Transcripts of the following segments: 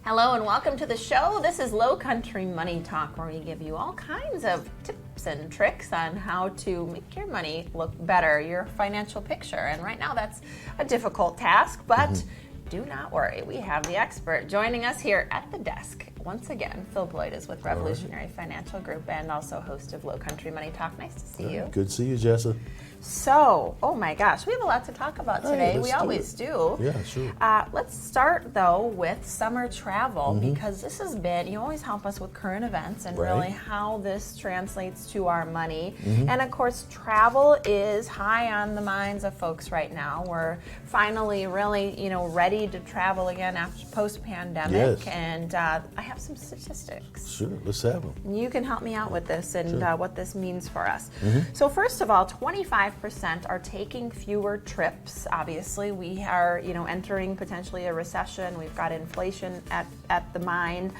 Hello and welcome to the show. This is Lowcountry Money Talk, where we give you all kinds of tips and tricks on how to make your money look better, your financial picture. And right now that's a difficult task, but do not worry. We have the expert joining us here at the desk. Once again, Phil Bloyd is with Revolutionary Financial Group and also host of Lowcountry Money Talk. Nice to see you. Good to see you, Jessa. So, oh my gosh, we have a lot to talk about today. Hey, we always do. Yeah, sure. Let's start though with summer travel because this has been, you always help us with current events and really how this translates to our money. And of course, travel is high on the minds of folks right now. We're finally really, ready to travel again after post-pandemic. Yes. And I have some statistics. Sure, let's have them. You can help me out with this and what this means for us. So first of all, 25% are taking fewer trips. Obviously, we are, entering potentially a recession. We've got inflation at the mind.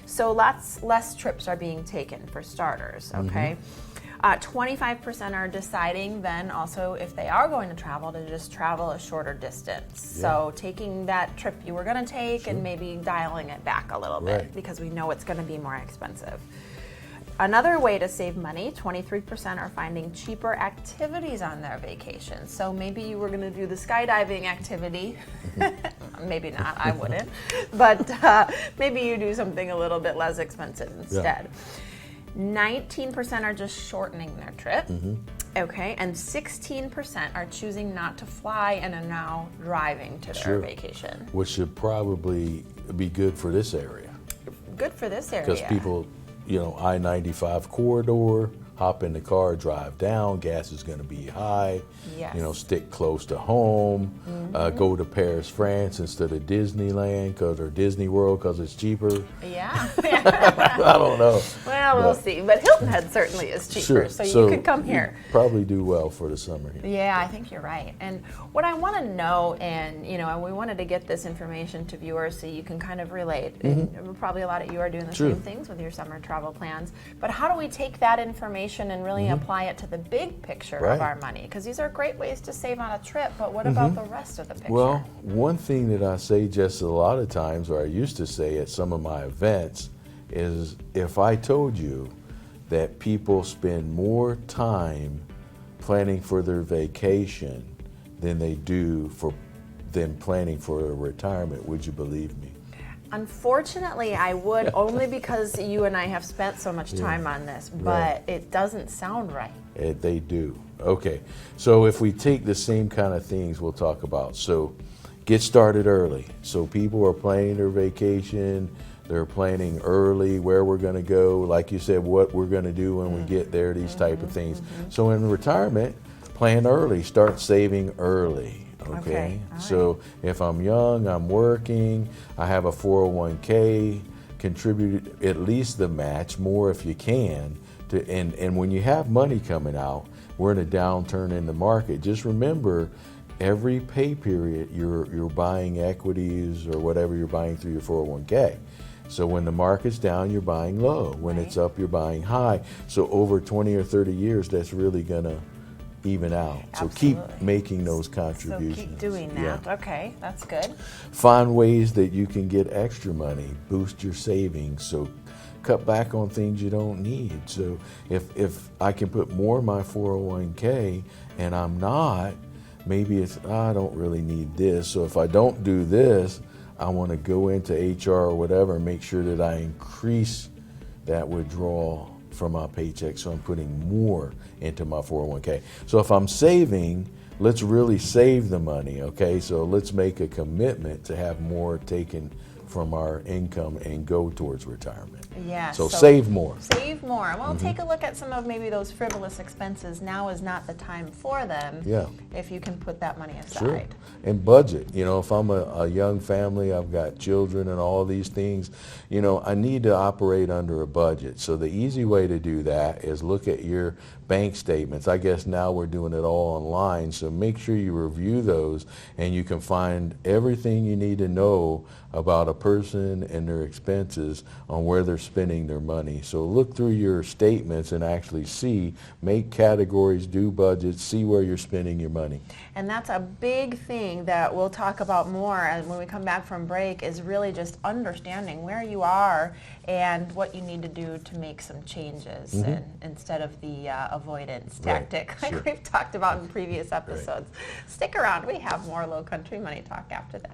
So lots less trips are being taken for starters, okay? 25% are deciding then also if they are going to travel to just travel a shorter distance. So taking that trip you were going to take and maybe dialing it back a little bit because we know it's going to be more expensive. Another way to save money, 23% are finding cheaper activities on their vacation. So maybe you were going to do the skydiving activity. Maybe not, I wouldn't. But maybe you do something a little bit less expensive instead. 19% are just shortening their trip. Okay, and 16% are choosing not to fly and are now driving to their vacation. Which should probably be good for this area. Good for this area. Because people, I-95 corridor, hop in the car, drive down, gas is going to be high. Yes. Stick close to home, go to Paris, France instead of Disneyland or Disney World because it's cheaper. Yeah. I don't know. Well, we'll see. But Hilton Head certainly is cheaper, so you could come here. Probably do well for the summer here. Yeah, I think you're right. And what I want to know, and we wanted to get this information to viewers so you can kind of relate. And probably a lot of you are doing the same things with your summer travel plans. But how do we take that information and really apply it to the big picture of our money? Because these are great ways to save on a trip, but what about the rest of the picture? Well, one thing that I say just a lot of times, or I used to say at some of my events, is if I told you that people spend more time planning for their vacation than they do than planning for a retirement, would you believe me? Unfortunately, I would, only because you and I have spent so much time on this, but it doesn't sound right. They do. Okay, so if we take the same kind of things we'll talk about, so get started early. So people are planning their vacation, they're planning early where we're going to go, like you said, what we're going to do when we get there, these type of things. So in retirement, plan early, start saving early. Okay. So if I'm young, I'm working, I have a 401k, contribute at least the match, more if you can. And when you have money coming out, we're in a downturn in the market. Just remember, every pay period, you're buying equities or whatever you're buying through your 401k. So when the market's down, you're buying low. When it's up, you're buying high. So over 20 or 30 years, that's really gonna even out. So keep making those contributions. So keep doing that. Okay, that's good. Find ways that you can get extra money, boost your savings. So cut back on things you don't need. So if I can put more in my 401k and I'm not, maybe it's, I don't really need this. So if I don't do this, I want to go into HR or whatever and make sure that I increase that withdrawal from my paycheck, so I'm putting more into my 401k. So if I'm saving, let's really save the money, okay? So let's make a commitment to have more taken from our income and go towards retirement. Yeah. So save more. Save more. Well, take a look at some of maybe those frivolous expenses. Now is not the time for them. Yeah. If you can put that money aside. Sure. And budget. If I'm a young family, I've got children and all these things, I need to operate under a budget. So the easy way to do that is look at your bank statements. I guess now we're doing it all online, so make sure you review those and you can find everything you need to know about a person and their expenses on where they're spending their money. So look through your statements and actually see, make categories, do budgets, see where you're spending your money. And that's a big thing that we'll talk about more and when we come back from break, is really just understanding where you are and what you need to do to make some changes instead of the avoidance tactic like we've talked about in previous episodes. Stick around, we have more Low Country Money Talk after this.